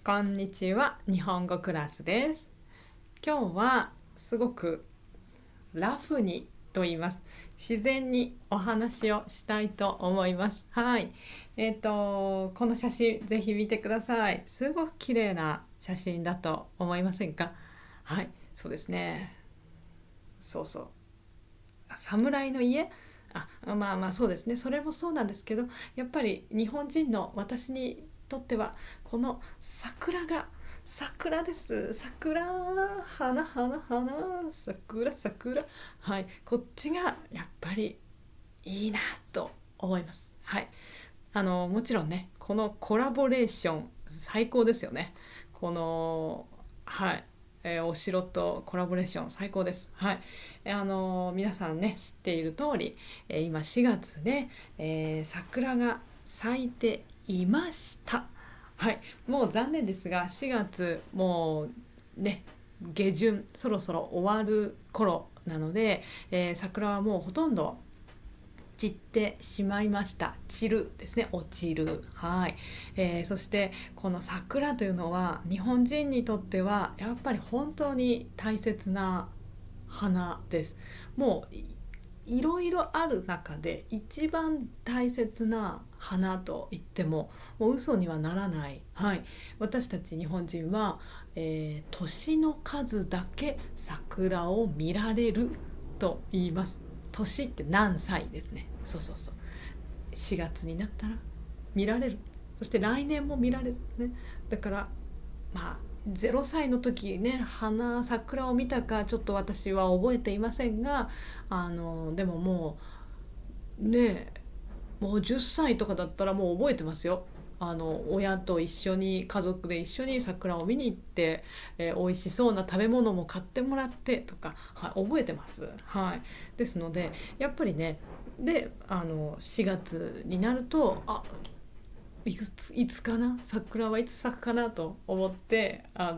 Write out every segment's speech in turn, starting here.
こんにちは、日本語クラスです。今日はすごくラフにと言います。自然にお話をしたいと思います。はい。この写真ぜひ見てください。すごく綺麗な写真だと思いませんか？はい、そうですね。そうそう。侍の家、まあまあそうですね、それもそうなんですけど、やっぱり日本人の私にとってはこの桜です。桜、花、桜。はい、こっちがやっぱりいいなと思います。はい。もちろんね、このコラボレーション最高ですよね。この、はい。お城とコラボレーション最高です。はい。皆さんね、知っている通り、今4月で、桜が咲いていました。はい。もう残念ですが、4月もうね、下旬、そろそろ終わる頃なので、桜はもうほとんど散ってしまいました。散るですね、落ちる。はい。そしてこの桜というのは日本人にとってはやっぱり本当に大切な花です。もういろいろある中で一番大切な花と言ってももう嘘にはならない。はい。私たち日本人は、年の数だけ桜を見られると言います。年って何歳ですね。そう。4月になったら見られる。そして来年も見られるね。だからまあ0歳の時ね、桜を見たかちょっと私は覚えていませんが、でももうね、もう10歳とかだったらもう覚えてますよ。親と一緒に家族で一緒に桜を見に行って、美味しそうな食べ物も買ってもらってとか、はい、覚えてます。はい。ですのでやっぱりね、で4月になるといつかな、桜はいつ咲くかなと思って待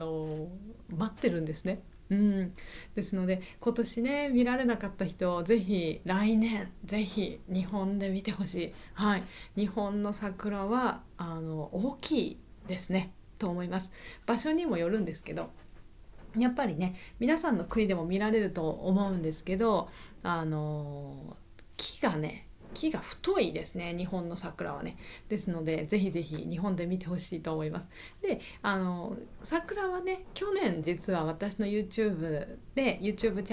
ってるんですね。うん、ですので今年ね見られなかった人ぜひ来年ぜひ日本で見てほしい。はい。日本の桜は大きいですねと思います。場所にもよるんですけど、やっぱりね皆さんの国でも見られると思うんですけど、あの木が太いですね、日本の桜はね。ですのでぜひぜひ日本で見てほしいと思います。で桜はね、去年実は私の YouTube チ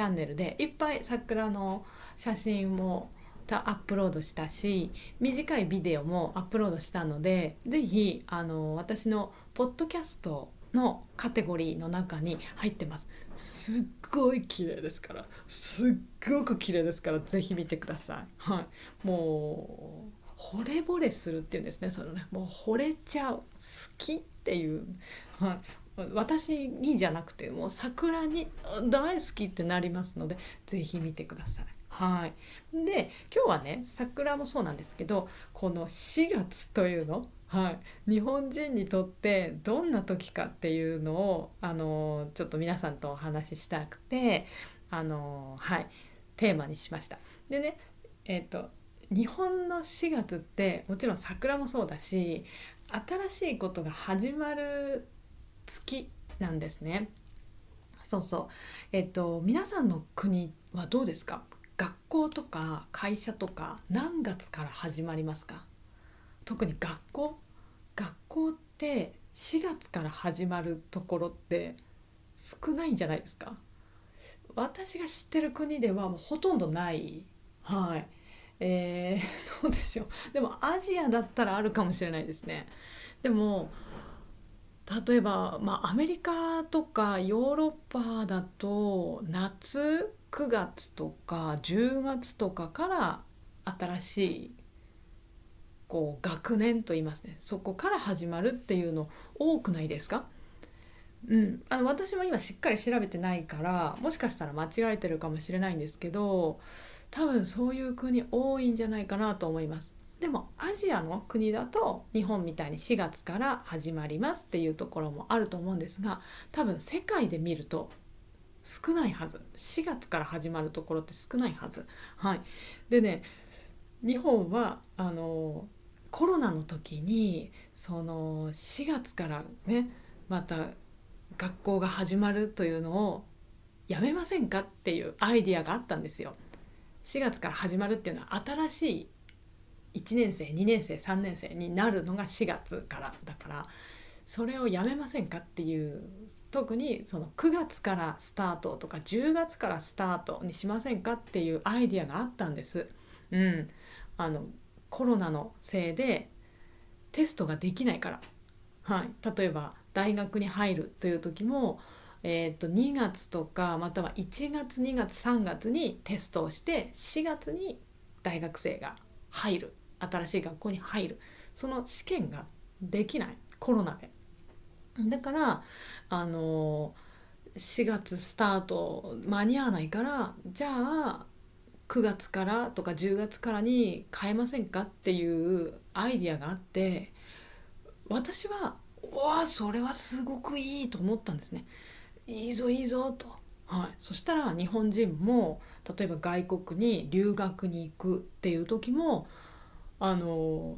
ャンネルでいっぱい桜の写真もアップロードしたし、短いビデオもアップロードしたので、ぜひ私のポッドキャストのカテゴリーの中に入ってます。すっごい綺麗ですから、すっごく綺麗ですから、ぜひ見てください。はい。もう惚れ惚れするっていうんですね、そのね、もう惚れちゃう、好きっていう、はい、私にじゃなくてもう桜に大好きってなりますので、ぜひ見てください。はい。で今日はね、桜もそうなんですけど、この4月というの、はい、日本人にとってどんな時かっていうのをちょっと皆さんとお話ししたくて、はい、テーマにしました。でね、日本の4月ってもちろん桜もそうだし、新しいことが始まる月なんですね。そうそう。皆さんの国はどうですか？学校とか会社とか何月から始まりますか？特に学校って4月から始まるところって少ないんじゃないですか？私が知ってる国ではもうほとんどない。はい。どうでしょう。でもアジアだったらあるかもしれないですね。でも例えば、アメリカとかヨーロッパだと夏9月とか10月とかから新しい学年といいますね、そこから始まるっていうの多くないですか？うん、私も今しっかり調べてないからもしかしたら間違えてるかもしれないんですけど、多分そういう国多いんじゃないかなと思います。でもアジアの国だと日本みたいに4月から始まりますっていうところもあると思うんですが、多分世界で見ると少ないはず。4月から始まるところって少ないはず。はい。でね、日本はコロナの時にその4月からね、また学校が始まるというのをやめませんかっていうアイディアがあったんですよ。4月から始まるっていうのは新しい1年生2年生3年生になるのが4月からだから、それをやめませんかっていう、特にその9月からスタートとか10月からスタートにしませんかっていうアイディアがあったんです。うん、あのコロナのせいでテストができないから、はい、例えば大学に入るという時も、2月とかまたは1月2月3月にテストをして4月に大学生が入る、新しい学校に入る、その試験ができない、コロナで。だから4月スタート間に合わないから、じゃあ9月からとか10月からに変えませんかっていうアイディアがあって、私はわあそれはすごくいいと思ったんですね。いいぞいいぞと。はい、そしたら日本人も例えば外国に留学に行くっていう時も、あの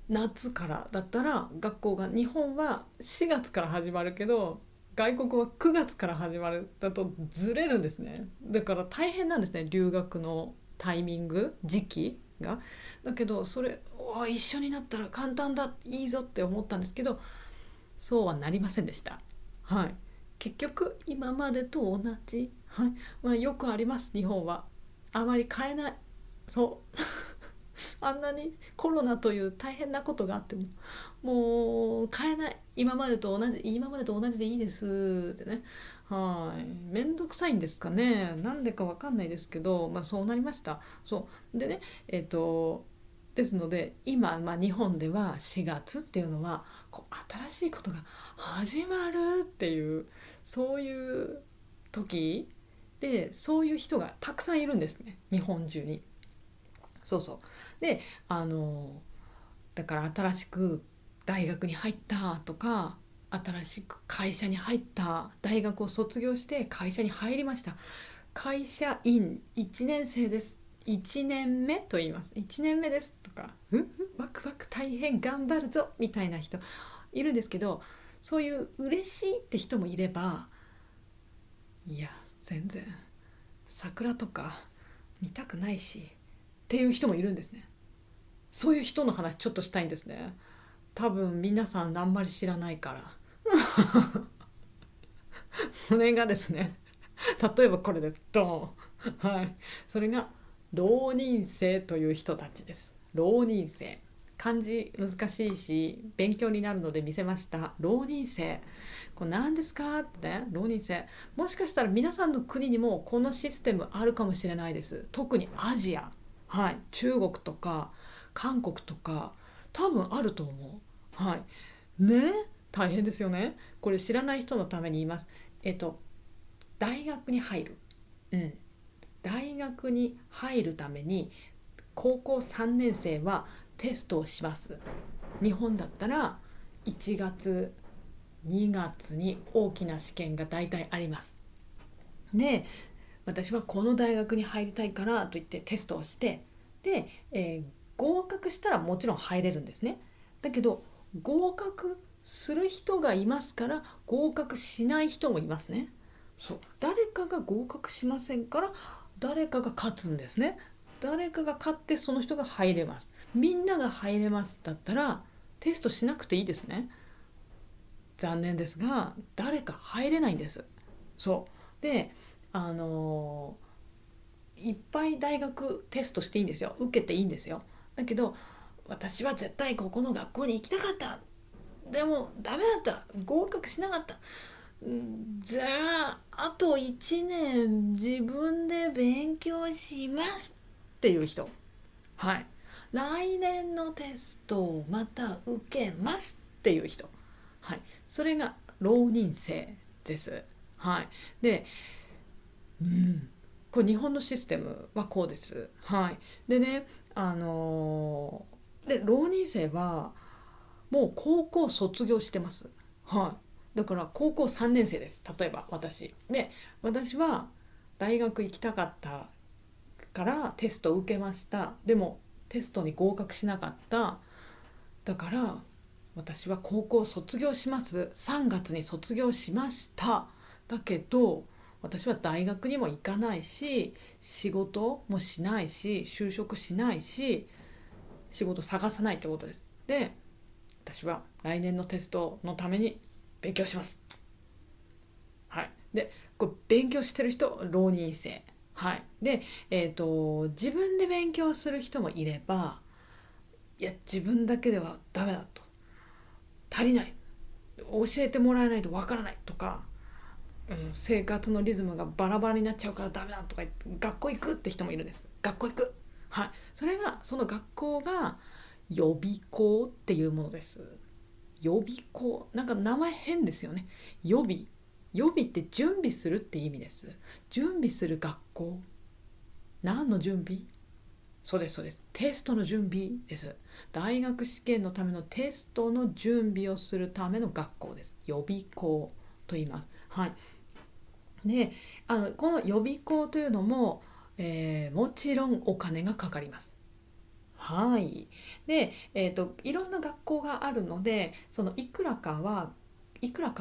夏からだったら学校が、日本は4月から始まるけど外国は9月から始まるだとずれるんですね。だから大変なんですね、留学のタイミング時期が。だけどそれ一緒になったら簡単だ、いいぞって思ったんですけど、そうはなりませんでした。はい、結局今までと同じ、はい、よくあります、日本はあまり変えない。そうあんなにコロナという大変なことがあってももう変えない、今までと同じ、今までと同じでいいですってね。はい、めんどくさいんですかね、なんでかわかんないですけど、そうなりました。そうでね、ですので今、日本では4月っていうのはこう新しいことが始まるっていう、そういう時で、そういう人がたくさんいるんですね、日本中に。そうそう。で、あのだから新しく大学に入ったとか、新しく会社に入った、大学を卒業して会社に入りました、会社員1年生です、1年目と言います、1年目ですとか、ワクワク大変頑張るぞみたいな人いるんですけど、そういう嬉しいって人もいれば、いや全然桜とか見たくないしっていう人もいるんですね。そういう人の話ちょっとしたいんですね。多分皆さんあんまり知らないから。それがですね、例えばこれですドーン、はい、それが浪人生という人たちです。浪人生、漢字難しいし勉強になるので見せました。浪人生、これ何ですかって、ね、浪人生、もしかしたら皆さんの国にもこのシステムあるかもしれないです。特にアジア、はい、中国とか韓国とか多分あると思う。はいね、大変ですよね。これ知らない人のために言います。大学に入る、うん、大学に入るために高校3年生はテストをします。日本だったら1月2月に大きな試験が大体あります。で、私はこの大学に入りたいからと言ってテストをして、で、合格したらもちろん入れるんですね。だけど合格する人がいますから合格しない人もいますね。そう、誰かが合格しませんから誰かが勝つんですね。誰かが勝ってその人が入れます。みんなが入れますだったらテストしなくていいですね。残念ですが誰か入れないんです。そうで、あのいっぱい大学テストしていいんですよ、受けていいんですよ。だけど私は絶対ここの学校に行きたかった、でもダメだった、合格しなかった、じゃああと1年自分で勉強しますっていう人、はい、来年のテストをまた受けますっていう人、はい、それが浪人生です。はい、で、これ日本のシステムはこうです。はい、でね、で浪人生はもう高校卒業してます。はい。だから高校3年生です。例えば私。で、私は大学行きたかったからテストを受けました。でもテストに合格しなかった。だから私は高校を卒業します。3月に卒業しました。だけど私は大学にも行かないし、仕事もしないし、就職しないし、仕事探さないってことです。で、私は来年のテストのために勉強します。はい。で、これ勉強してる人、浪人生。はい。で、自分で勉強する人もいれば、いや、自分だけではダメだと。足りない。教えてもらえないとわからないとか、生活のリズムがバラバラになっちゃうからダメだとか言って学校行くって人もいるんです。学校行く。はい。それが、その学校が予備校っていうものです。予備校。なんか名前変ですよね。予備。予備って準備するって意味です。準備する学校。何の準備？そうですそうです。テストの準備です。大学試験のためのテストの準備をするための学校です。予備校と言います。はい。で、この予備校というのも、もちろんお金がかかります。はい。で、いろんな学校があるので、そのいくらか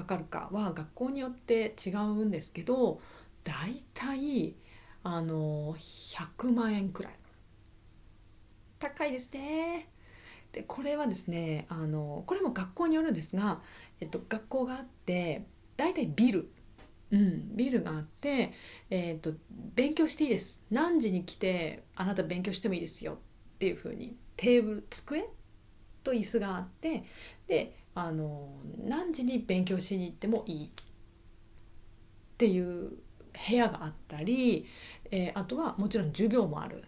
かるかは学校によって違うんですけど、だいたい100万円くらい。高いですね。で、これはですね、これも学校によるんですが、学校があって、だいたいビルがあって、勉強していいです。何時に来てあなた勉強してもいいですよっていう風にテーブル、机と椅子があって、で、何時に勉強しに行ってもいいっていう部屋があったり、あとはもちろん授業もある。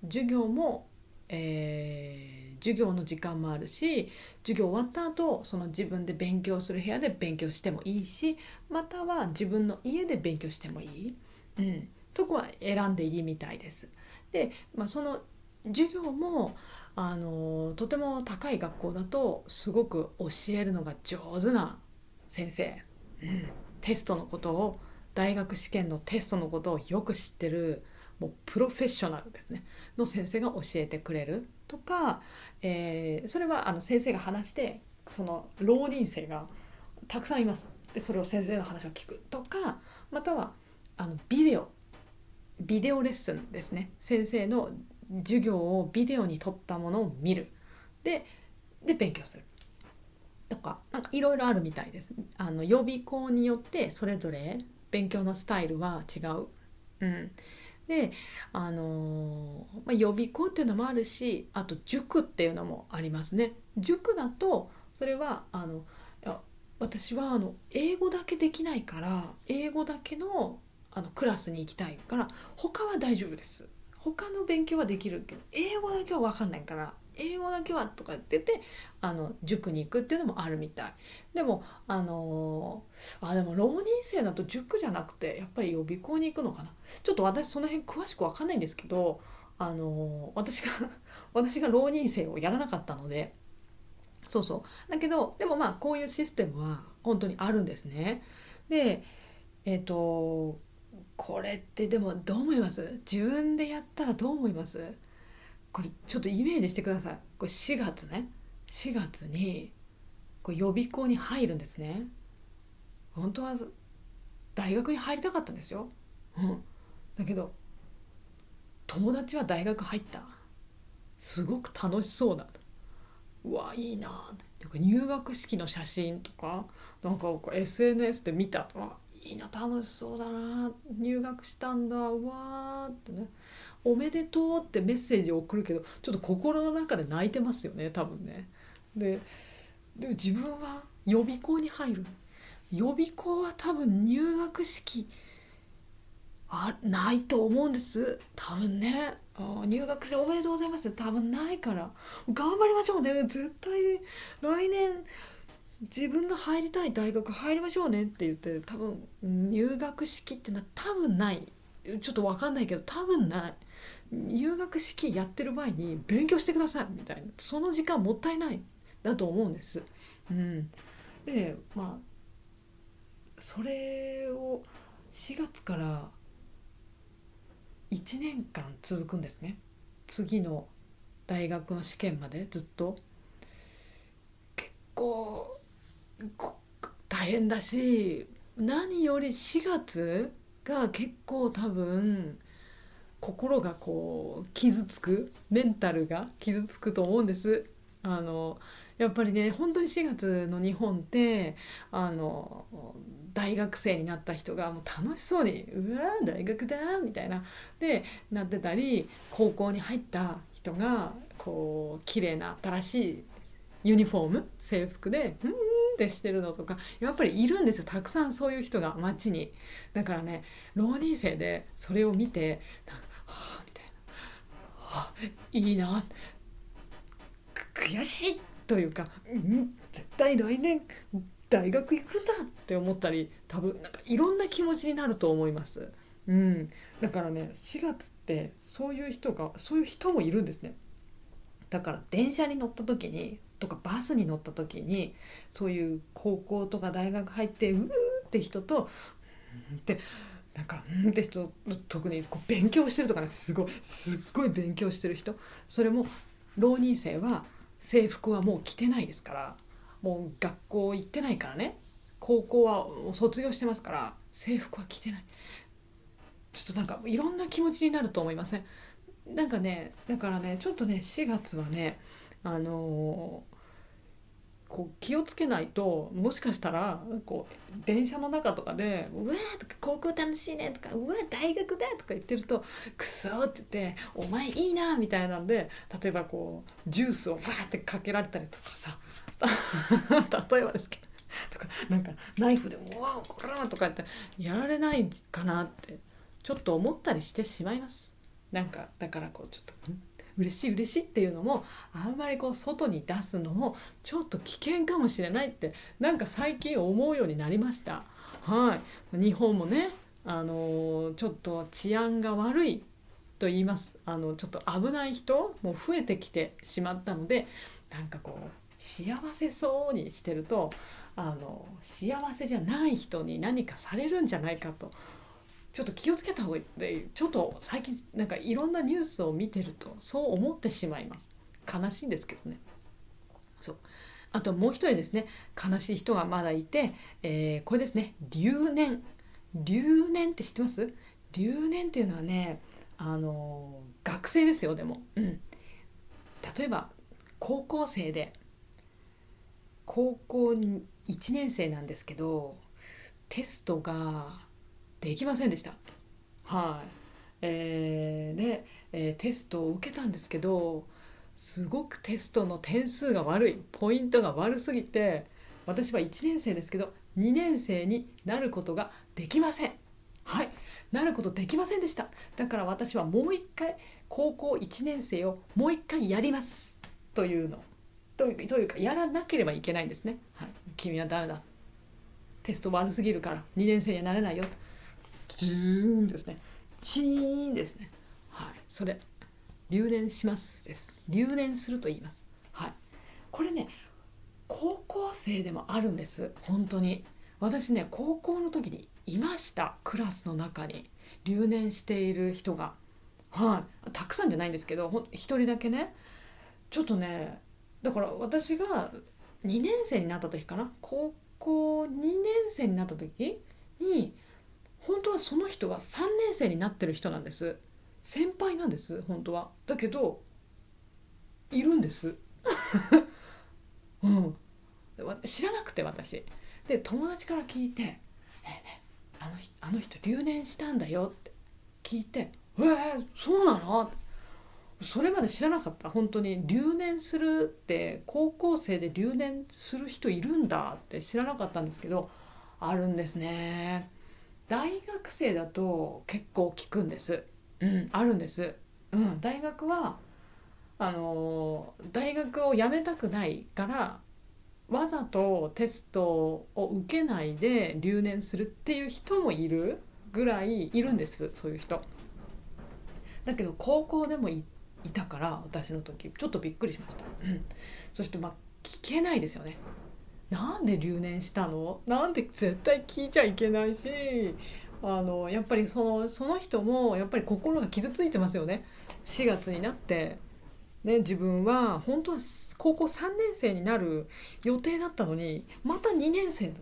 授業も、授業の時間もあるし、授業終わった後その自分で勉強する部屋で勉強してもいいし、または自分の家で勉強してもいい、そこは選んでいいみたいです。で、その授業もとても高い学校だとすごく教えるのが上手な先生、テストのことを大学試験のテストのことをよく知ってる、もうプロフェッショナルですねの先生が教えてくれるとか、それは先生が話して、その浪人生がたくさんいます。でそれを先生の話を聞くとか、またはあのビデオビデオレッスンですね。先生の授業をビデオに撮ったものを見る。で、勉強する。とか、なんかいろいろあるみたいです。予備校によってそれぞれ勉強のスタイルは違う。うん。で、予備校っていうのもあるし、あと塾っていうのもありますね。塾だと、それは、いや私は英語だけできないから、英語だけのクラスに行きたいから、他は大丈夫です。他の勉強はできるけど、英語だけは分かんないから、英語だけはとかって言って、塾に行くっていうのもあるみたい。でも、でも浪人生だと塾じゃなくて、やっぱり予備校に行くのかな。ちょっと私その辺詳しく分かんないんですけど、私が私が浪人生をやらなかったので、そうそう。だけど、でもこういうシステムは本当にあるんですね。で、これってでもどう思います？自分でやったらどう思います？これちょっとイメージしてください。これ4月ね。4月にこれ予備校に入るんですね。本当は大学に入りたかったんですよ。だけど友達は大学入った。すごく楽しそうだ。うわいいな。なんか入学式の写真とかなんかSNS で見たとか、いいな、楽しそうだな、入学したんだ、うわーってね、おめでとうってメッセージを送るけど、ちょっと心の中で泣いてますよね、多分ね。で、も自分は予備校に入る。予備校は多分入学式ないと思うんです、多分ね。入学しておめでとうございますって多分ないから、頑張りましょうね、絶対来年自分の入りたい大学入りましょうねって言って、多分入学式ってのは多分ない。ちょっと分かんないけど多分ない。入学式やってる前に勉強してくださいみたいな、その時間もったいないだと思うんです。で、それを4月から1年間続くんですね。次の大学の試験までずっと。大変だし、何より4月が結構多分心が傷つく、メンタルが傷つくと思うんです。あのやっぱりね、本当に4月の日本って、あの大学生になった人がもう楽しそうに「うわー大学だ」みたいなでなってたり、高校に入った人が綺麗な新しいユニフォーム制服でってしてるのとかやっぱりいるんですよ。たくさんそういう人が街に。だからね、浪人生でそれを見てなんかはあみたいな、はあ、いいな、悔しいというか、絶対来年大学行くんだって思ったり、多分なんかいろんな気持ちになると思います。うん、だからね、4月ってそういう人もいるんですね。だから電車に乗った時にとかバスに乗った時に、そういう高校とか大学入ってって人とってなんかって人、特に勉強してるとかね、すっごい勉強してる人、それも浪人生は制服はもう着てないですから、もう学校行ってないからね、高校は卒業してますから制服は着てない。ちょっとなんかいろんな気持ちになると思いません？なんかね、だからね、ちょっとね4月はね、あの気をつけないと、もしかしたら電車の中とかで「うわー」とか「高校楽しいね」とか「うわ大学だ」とか言ってると「くそ」って言って「お前いいな」みたいなんで、例えばジュースをバーってかけられたりとかさ例えばですけどとか、なんかナイフで「うわこら」とかってやられないかなってちょっと思ったりしてしまいます。なんかだからちょっと嬉しい嬉しいっていうのもあんまり外に出すのもちょっと危険かもしれないってなんか最近思うようになりました。はい、日本もね、ちょっと治安が悪いと言います。ちょっと危ない人も増えてきてしまったので、なんか幸せそうにしてると幸せじゃない人に何かされるんじゃないかと、ちょっと気をつけた方がいいって、ちょっと最近なんかいろんなニュースを見てるとそう思ってしまいます。悲しいんですけどね。そう、あともう一人ですね、悲しい人がまだいて、これですね、留年。留年って知ってます？留年っていうのはね、学生ですよ。でも、例えば高校生で高校1年生なんですけど、テストができませんでした。はい、テストを受けたんですけど、すごくテストの点数が悪い、ポイントが悪すぎて、私は1年生ですけど2年生になることができません。はい、なることできませんでした。だから私はもう一回高校1年生をもう一回やりますというのというか、やらなければいけないんですね。はい、君はダメだ、テスト悪すぎるから2年生にはなれないよ。ズーンですね。チーンですね。はい、それ留年しますです。留年すると言います。はい、これね、高校生でもあるんです。本当に私ね、高校の時にいました。クラスの中に留年している人が。はい、たくさんじゃないんですけど、一人だけね。ちょっとね、だから私が2年生になった時かな、高校2年生になった時に、本当はその人は3年生になってる人なんです。先輩なんです本当は。だけどいるんです。うん、知らなくて私で、友達から聞いて「ねえねえ、あの人留年したんだよ」って聞いてそうなの？それまで知らなかった。本当に留年するって高校生で留年する人いるんだって知らなかったんですけど、あるんですね。大学生だと結構聞くんです。あるんです。大学は大学を辞めたくないからわざとテストを受けないで留年するっていう人もいるぐらいいるんです、そういう人。だけど高校でもいたから、私の時ちょっとびっくりしました。そして聞けないですよね。なんで留年したのなんて絶対聞いちゃいけないし、やっぱりその人もやっぱり心が傷ついてますよね。4月になってね、自分は本当は高校3年生になる予定だったのにまた2年生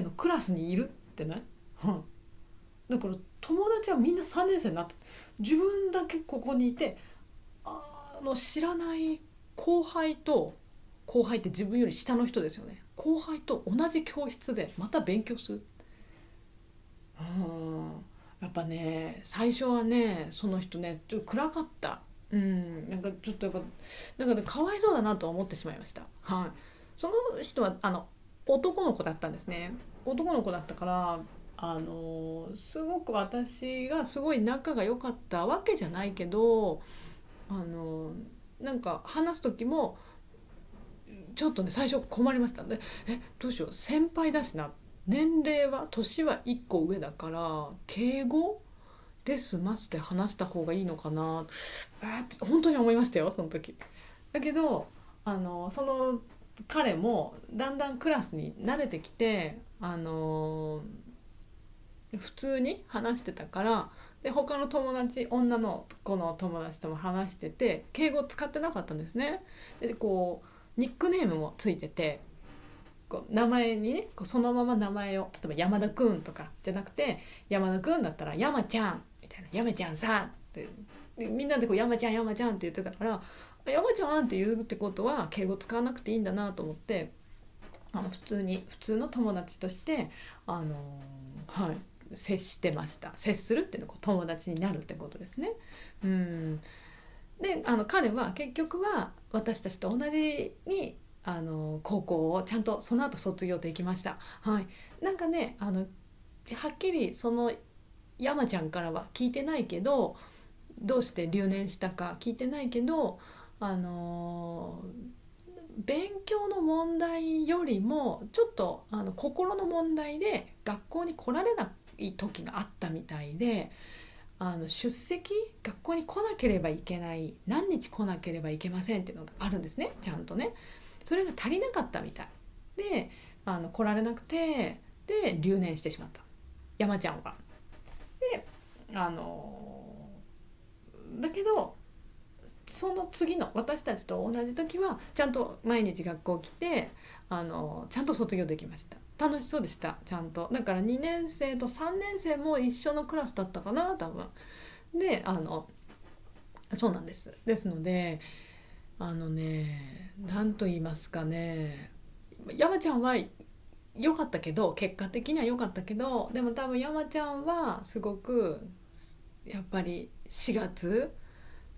のクラスにいるってね、うん、だから友達はみんな3年生になって自分だけここにいて、知らない後輩と、後輩って自分より下の人ですよね、後輩と同じ教室でまた勉強する。やっぱね最初はねその人ねちょっと暗かった。なんかちょっとやっぱなんかねかわいそうだなと思ってしまいました。はい。その人は男の子だったんですね。男の子だったからすごく私がすごい仲が良かったわけじゃないけど、あのなんか話す時もちょっとね最初困りましたで、どうしよう先輩だしな、年齢は年は1個上だから敬語で済ませて話した方がいいのかな、本当に思いましたよその時。だけどその彼もだんだんクラスに慣れてきて普通に話してたから、で他の友達女の子の友達とも話してて敬語使ってなかったんですね。でこうニックネームもついてて、こう名前にねこうそのまま名前を例えば山田くんとかじゃなくて、山田くんだったら山ちゃんみたいな、山ちゃんさんって、でみんなでこう山ちゃん山ちゃんって言ってたから、山ちゃんって言うってことは敬語使わなくていいんだなと思って、普通の友達としてはい接してました。接するっていうのはこう友達になるってことですね。で彼は結局は私たちと同じに高校をちゃんとその後卒業できました。はい。なんかねはっきりその山ちゃんからは聞いてないけど、どうして留年したか聞いてないけど、勉強の問題よりもちょっと心の問題で学校に来られない時があったみたいで、出席学校に来なければいけない、何日来なければいけませんっていうのがあるんですね、ちゃんとね。それが足りなかったみたいで来られなくて、で留年してしまった山ちゃんは。でだけどその次の私たちと同じ時はちゃんと毎日学校来てちゃんと卒業できました。楽しそうでした。ちゃんとだから2年生と3年生も一緒のクラスだったかな多分。でそうなんです。ですので何と言いますかね、山ちゃんは良かったけど結果的には良かったけど、でも多分山ちゃんはすごくやっぱり4月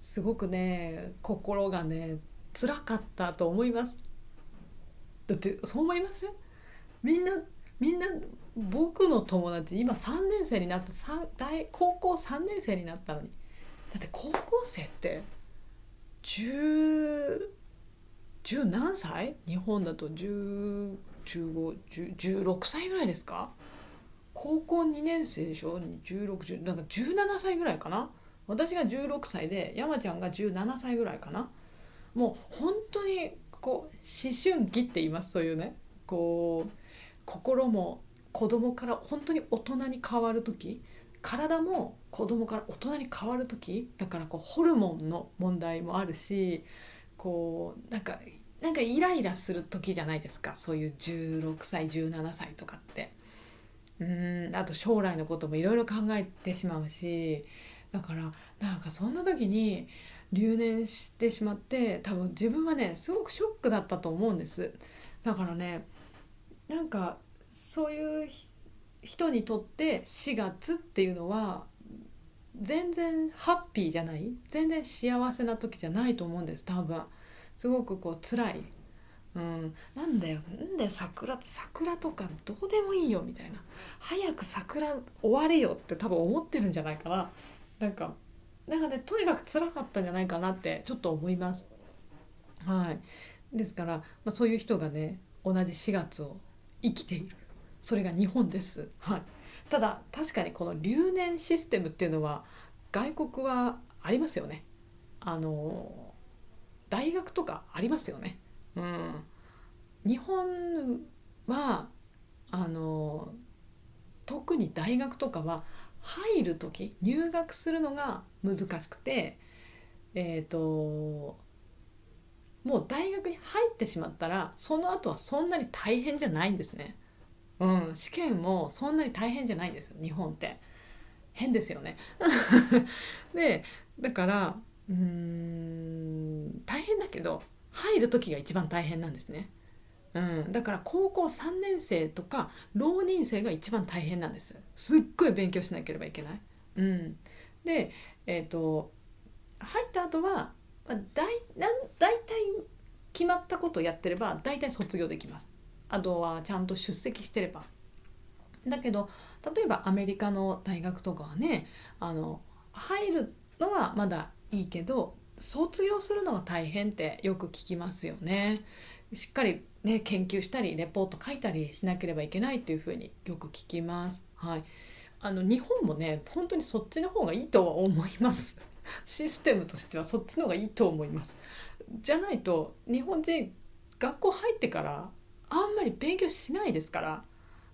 すごくね心がね辛かったと思います。だってそう思いません？みんな僕の友達今3年生になって高校3年生になったのに、だって高校生って10何歳？日本だと10、15、16歳ぐらいですか？高校2年生でしょ？ 16、10なんか17歳ぐらいかな。私が16歳で山ちゃんが17歳ぐらいかな。もう本当にこう思春期って言います。そういうねこう心も子供から本当に大人に変わる時、体も子供から大人に変わる時だから、こうホルモンの問題もあるし、こうなんかイライラする時じゃないですか、そういう16歳17歳とかって。あと将来のこともいろいろ考えてしまうし、だからなんかそんな時に留年してしまって、多分自分はねすごくショックだったと思うんです。だからねなんかそういう人にとって4月っていうのは全然ハッピーじゃない、全然幸せな時じゃないと思うんです多分。すごくこう辛い。なんだよ桜とかどうでもいいよみたいな、早く桜終われよって多分思ってるんじゃないかな。なんかねとにかく辛かったんじゃないかなってちょっと思います。はい。ですから、そういう人がね同じ4月を生きている、それが日本です。はい。ただ確かにこの留年システムっていうのは外国はありますよね。あの大学とかありますよね。日本はあの特に大学とかは入る時入学するのが難しくて、もう大学に入ってしまったらその後はそんなに大変じゃないんですね。試験もそんなに大変じゃないんですよ日本って。変ですよね。でだから大変だけど入る時が一番大変なんですね。だから高校3年生とか浪人生が一番大変なんです。すっごい勉強しなければいけない。で、入った後は、だいたい決まったことをやってればだいたい卒業できます。あとはちゃんと出席してれば。だけど例えばアメリカの大学とかはね、入るのはまだいいけど卒業するのは大変ってよく聞きますよね。しっかりね研究したりレポート書いたりしなければいけないっていうふうによく聞きます。はい。日本もね本当にそっちの方がいいとは思いますシステムとしてはそっちの方がいいと思います。じゃないと日本人学校入ってからあんまり勉強しないですから、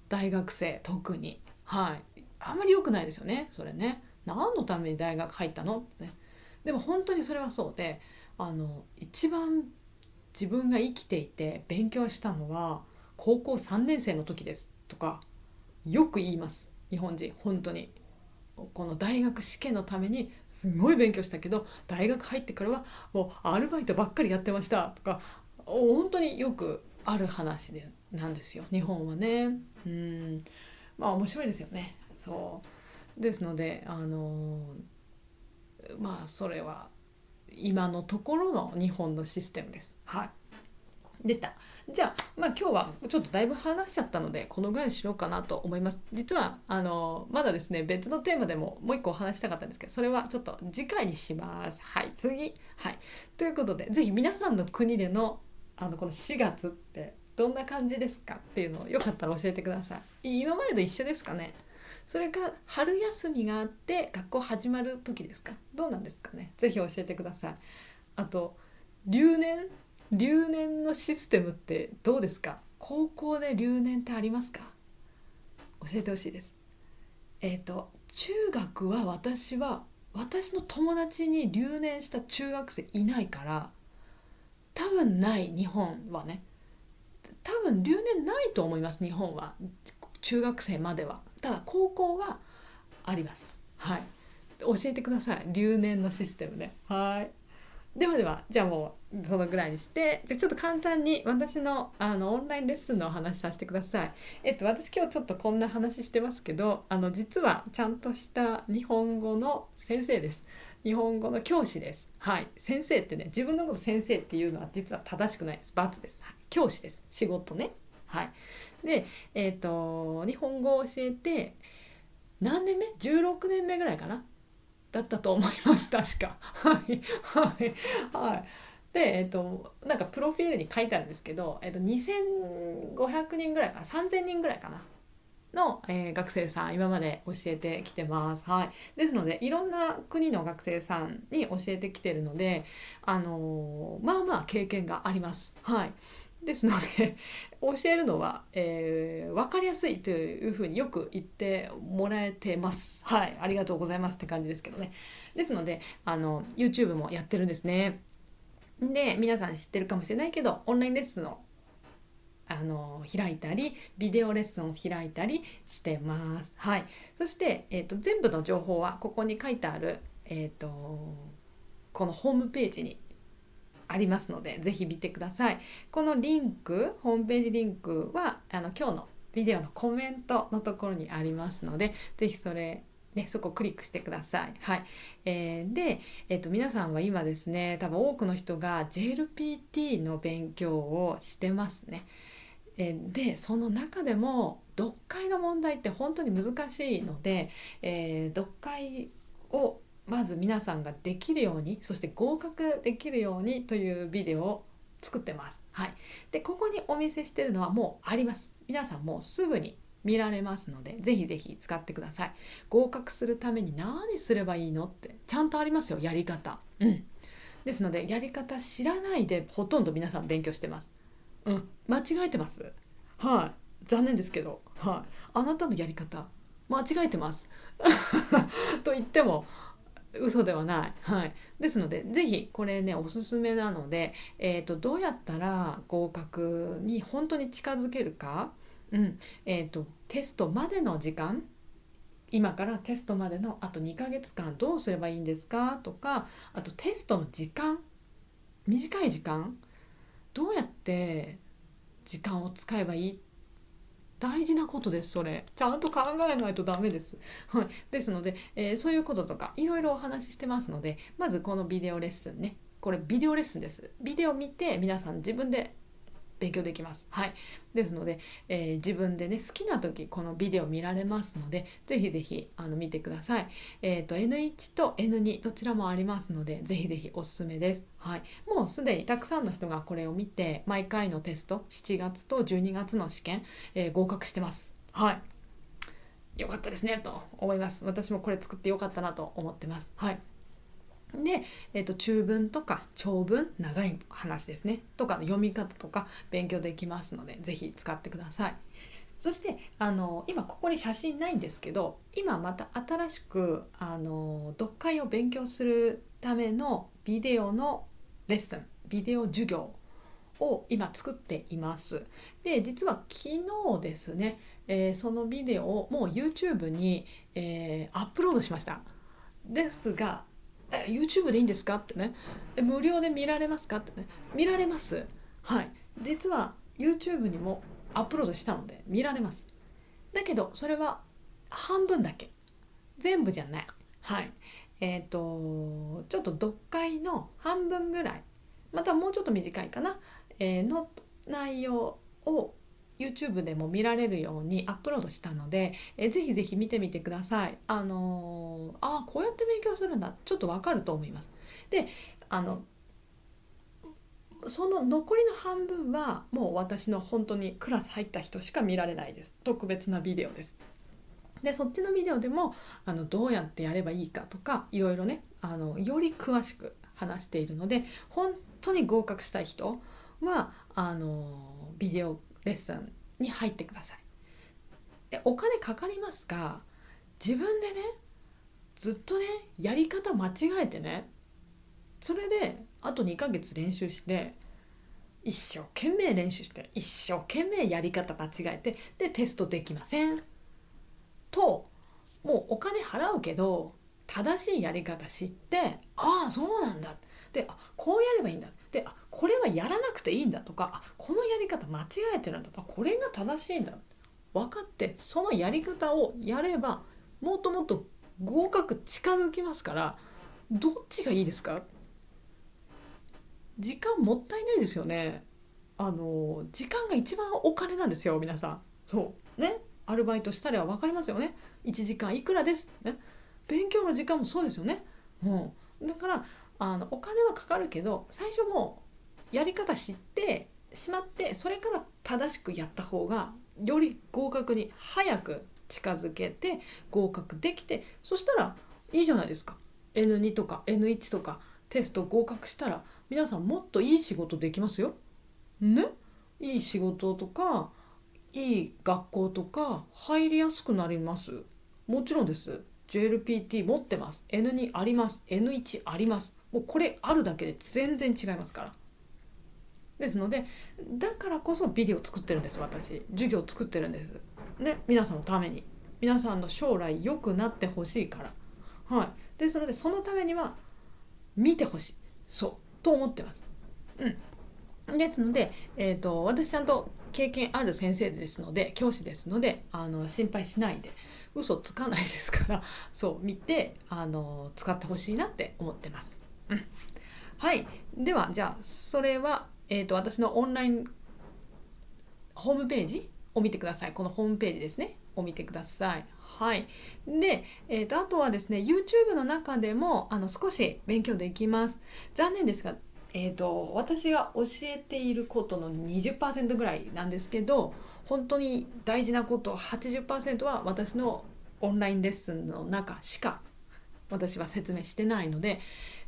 大学生特に。はい。あんまり良くないですよねそれね。何のために大学入ったのってね。でも本当にそれはそうで、一番自分が生きていて勉強したのは高校3年生の時ですとかよく言います日本人。本当にこの大学試験のためにすごい勉強したけど大学入ってからはもうアルバイトばっかりやってましたとか、本当によくある話なんですよ日本はね。まあ面白いですよね。そうですのでまあそれは今のところの日本のシステムです。はい。でした。じゃあ、まあ今日はちょっとだいぶ話しちゃったのでこのぐらいにしようかなと思います。実はまだですね別のテーマでももう一個お話したかったんですけどそれはちょっと次回にします。はい、次。はい。ということでぜひ皆さんの国でのこの4月ってどんな感じですかっていうのをよかったら教えてください。今までと一緒ですかね。それか春休みがあって学校始まる時ですか。どうなんですかね。ぜひ教えてください。あと留年留年のシステムってどうですか。高校で留年ってありますか。教えてほしいです。中学は私の友達に留年した中学生いないから多分ない。日本はね多分留年ないと思います日本は。中学生までは。ただ高校はあります。はい。教えてください留年のシステムで。はい。ではではじゃあもうそのぐらいにして、じゃあちょっと簡単に私のオンラインレッスンのお話させてください。私今日ちょっとこんな話してますけど実はちゃんとした日本語の先生です。日本語の教師です。はい。先生ってね自分のこと先生っていうのは実は正しくないです。罰です。はい、教師です。仕事ね。はい。で日本語を教えて何年目 ?16 年目ぐらいかなだったと思います確か。はいはいはい。でなんかプロフィールに書いてあるんですけど、2500人ぐらいかな3000人ぐらいかなの、学生さん今まで教えてきてます。はい。ですのでいろんな国の学生さんに教えてきてるのでまあまあ経験があります。はい。ですので教えるのは、分かりやすいというふうによく言ってもらえてます。はい、ありがとうございますって感じですけどね。ですのでYouTube もやってるんですね。で皆さん知ってるかもしれないけどオンラインレッスンを開いたりビデオレッスンを開いたりしてます。はい。そして、全部の情報はここに書いてある、このホームページにありますのでぜひ見てください。このリンクホームページリンクは今日のビデオのコメントのところにありますのでぜひそこをクリックしてください。はい。で、皆さんは今ですね多分多くの人が JLPT の勉強をしてますね。でその中でも読解の問題って本当に難しいので、読解をまず皆さんができるようにそして合格できるようにというビデオを作ってます。はい。でここにお見せしてるのはもうあります。皆さんもうすぐに見られますのでぜひぜひ使ってください。合格するために何すればいいのってちゃんとありますよやり方。ですのでやり方知らないでほとんど皆さん勉強してます。間違えてます。はい。残念ですけど、はい。あなたのやり方間違えてます。と言っても嘘ではない。はい。ですので、ぜひこれね、おすすめなので、どうやったら合格に本当に近づけるか、うん、テストまでの時間、今からテストまでのあと2ヶ月間どうすればいいんですかとか、あとテストの時間、短い時間、どうやって時間を使えばいい、大事なことです。それちゃんと考えないとダメです。はい、ですので、そういうこととかいろいろお話ししてますので、まずこのビデオレッスンね、これビデオレッスンです。ビデオ見て皆さん自分で勉強できます。はい。ですので、自分でね好きな時このビデオ見られますので、ぜひぜひ見てください。N1 と N2 どちらもありますので、ぜひぜひおすすめです。はい。もうすでにたくさんの人がこれを見て、毎回のテスト7月と12月の試験、合格してます。はい。よかったですねと思います。私もこれ作ってよかったなと思ってます。はい。で、中文とか長文、長い話ですねとかの読み方とか勉強できますので、ぜひ使ってください。そして今ここに写真ないんですけど、今また新しく読解を勉強するためのビデオのレッスン、ビデオ授業を今作っています。で、実は昨日ですね、そのビデオをもう YouTube に、アップロードしました。ですが、YouTube でいいんですかってね、無料で見られますかってね、見られます。はい。実は YouTube にもアップロードしたので見られます。だけどそれは半分だけ、全部じゃない。はい。ちょっと読解の半分ぐらい、またもうちょっと短いかな、の内容を YouTube でも見られるようにアップロードしたので、ぜひぜひ見てみてください。こうやって勉強するんだ、ちょっとわかると思います。で、あのその残りの半分はもう私の本当にクラス入った人しか見られないです。特別なビデオです。でそっちのビデオでもどうやってやればいいかとか、いろいろねより詳しく話しているので、本当に合格したい人はビデオレッスンに入ってください。でお金かかりますが、自分でねずっとねやり方間違えてね、それであと2ヶ月練習して、一生懸命練習して一生懸命やり方間違えて、でテストできませんと、もうお金払うけど正しいやり方知って、ああそうなんだ、でこうやればいいんだ、でこれはやらなくていいんだとか、このやり方間違えてるんだとか、これが正しいんだ分かって、そのやり方をやればもっともっと合格近づきますから、どっちがいいですか？時間もったいないですよね。時間が一番お金なんですよ、皆さん。そうね、アルバイトしたりは分かりますよね。1時間いくらです、ね、勉強の時間もそうですよね。だからお金はかかるけど、最初もうやり方知ってしまって、それから正しくやった方がより合格に早く近づけて合格できて、そしたらいいじゃないですか。 N2 とか N1 とかテスト合格したら、皆さんもっといい仕事できますよね。いい仕事とかいい学校とか入りやすくなります。もちろんです。 JLPT 持ってます、 N2 あります、 N1 あります。もうこれあるだけで全然違いますから。ですので、だからこそビデオ作ってるんです。私授業作ってるんですね、皆さんのために。皆さんの将来良くなってほしいから。はい。ですので、そのためには見てほしい、そうと思ってます。ですので、私ちゃんと経験ある先生ですので、教師ですので、心配しないで、嘘つかないですから、そう見て使ってほしいなって思ってます。はい。ではじゃあそれは、私のオンラインホームページを見てください。このホームページですねを見てください。はい。で、あとはですね、 YouTube の中でも少し勉強できます。残念ですが、私が教えていることの 20% ぐらいなんですけど、本当に大事なこと 80% は私のオンラインレッスンの中しか私は説明してないので、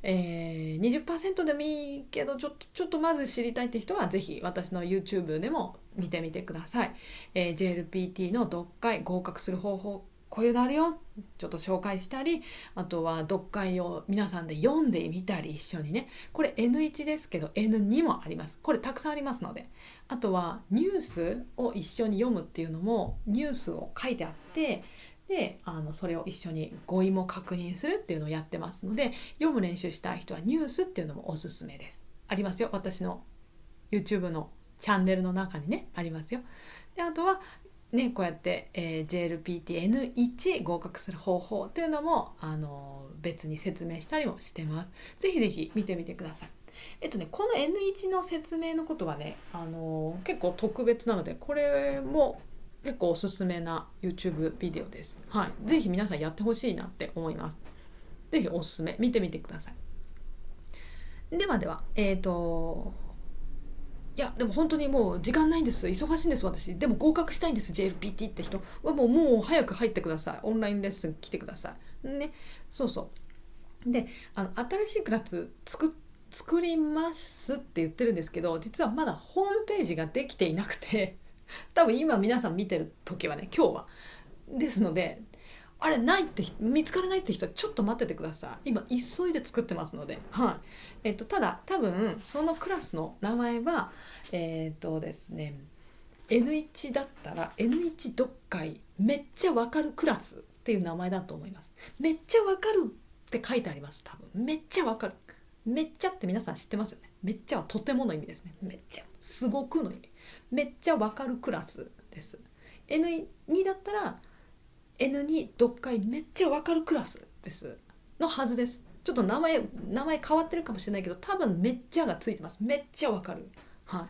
20% でもいいけどちょっとまず知りたいって人はぜひ私の YouTube でも見てみてください。JLPT の読解合格する方法、こういうのあるよちょっと紹介したり、あとは読解を皆さんで読んでみたり一緒にね。これ N1 ですけど N2 もあります。これたくさんありますので。あとはニュースを一緒に読むっていうのも、ニュースを書いてあって、でそれを一緒に語彙も確認するっていうのをやってますので、読む練習したい人はニュースっていうのもおすすめです。ありますよ、私の YouTube のチャンネルの中にねありますよ。であとはね、こうやって、JLPT-N1 合格する方法というのも別に説明したりもしてます。ぜひぜひ見てみてください。この N1 の説明のことはね、結構特別なので、これも結構おすすめな YouTube ビデオです。はい、ぜひ皆さんやってほしいなって思います。ぜひおすすめ見てみてください。ではでは、いやでも本当にもう時間ないんです、忙しいんです、私でも合格したいんです、 JLPT って人はもう早く入ってください。オンラインレッスン来てくださいね。そうそうで、新しいクラス作りますって言ってるんですけど、実はまだホームページができていなくて多分今皆さん見てる時はね、今日はですので、あれないって見つからないって人はちょっと待っててください。今急いで作ってますので、はい。ただ多分そのクラスの名前はですね N1 だったら N1 読解めっちゃわかるクラスっていう名前だと思います。めっちゃわかるって書いてあります。多分めっちゃわかる、めっちゃって皆さん知ってますよね。めっちゃはとてもの意味ですね。めっちゃすごくの意味、めっちゃわかるクラスです。 N2 だったら N2 読解めっちゃわかるクラスですのはずです。ちょっと名前変わってるかもしれないけど、多分めっちゃがついてます。めっちゃわかる。は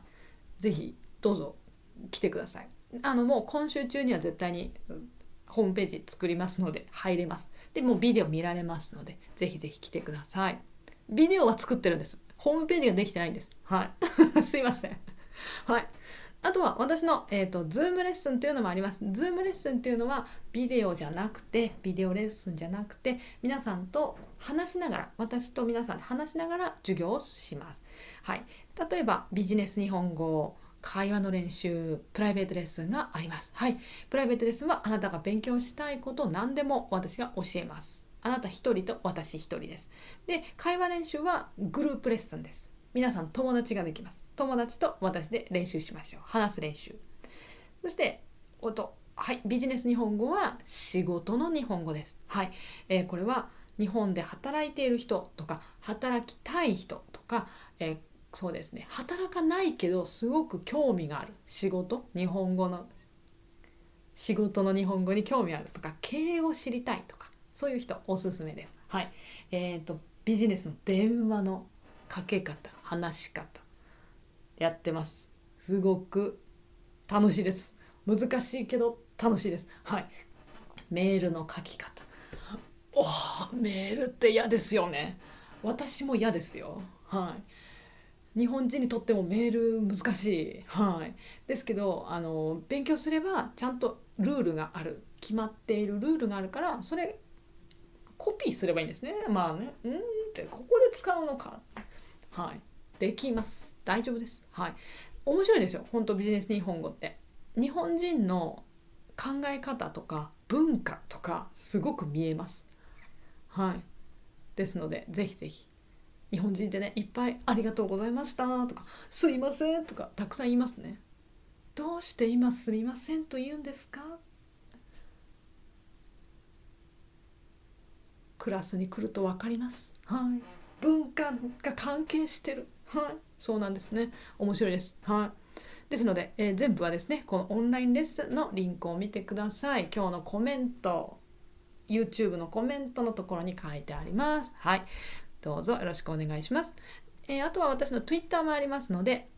い。ぜひどうぞ来てください。もう今週中には絶対にホームページ作りますので入れます。でもうビデオ見られますので、ぜひぜひ来てください。ビデオは作ってるんです。ホームページができてないんです。はい。すいません。はい。あとは私の、ズームレッスンというのもあります。ズームレッスンというのはビデオじゃなくて、ビデオレッスンじゃなくて、皆さんと話しながら、私と皆さんで話しながら授業をします。はい。例えばビジネス日本語、会話の練習、プライベートレッスンがあります。はい。プライベートレッスンはあなたが勉強したいことを何でも私が教えます。あなた一人と私一人です。で、会話練習はグループレッスンです。皆さん友達ができます。友達と私で練習しましょう。話す練習。そしてはい、ビジネス日本語は仕事の日本語です。はい、これは日本で働いている人とか働きたい人とか、そうですね、働かないけどすごく興味がある仕事の日本語に興味あるとか、経営を知りたいとか、そういう人おすすめです。はい、ビジネスの電話のかけ方、話し方やってます。すごく楽しいです。難しいけど楽しいです。はい。メールの書き方。メールって嫌ですよね。私も嫌ですよ。はい。日本人にとってもメール難しい。はい。ですけど勉強すればちゃんとルールがある。決まっているルールがあるから、それコピーすればいいんですね。まあね、ってここで使うのか。はい。できます。大丈夫です。はい。面白いですよ。本当ビジネス日本語って。日本人の考え方とか文化とかすごく見えます。はい。ですので、ぜひぜひ。日本人ってね、いっぱいありがとうございましたとか、すいませんとかたくさん言いますね。どうして今すみませんと言うんですか？クラスに来ると分かります。はい。文化が関係してる。はい。そうなんですね。面白いです。はい。ですので、全部はですね、このオンラインレッスンのリンクを見てください。今日のコメント、YouTube のコメントのところに書いてあります。はい。どうぞよろしくお願いします。あとは私の Twitter もありますので、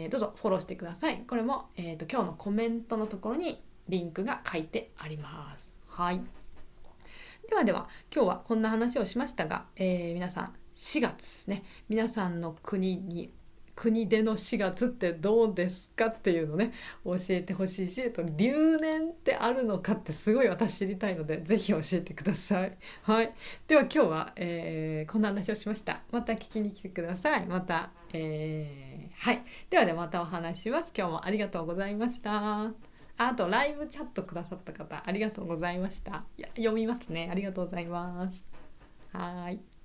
どうぞフォローしてください。これも、今日のコメントのところにリンクが書いてあります。はい。ではでは、今日はこんな話をしましたが、皆さん4月ね、皆さんの国での4月ってどうですかっていうのね、教えてほしいし、留年ってあるのかってすごい私知りたいので、ぜひ教えてください。はい。では今日は、こんな話をしました。また聞きに来てください。また、はい。ではまたお話しします。今日もありがとうございました。あとライブチャットくださった方ありがとうございました。いや読みますね。ありがとうございます。はい。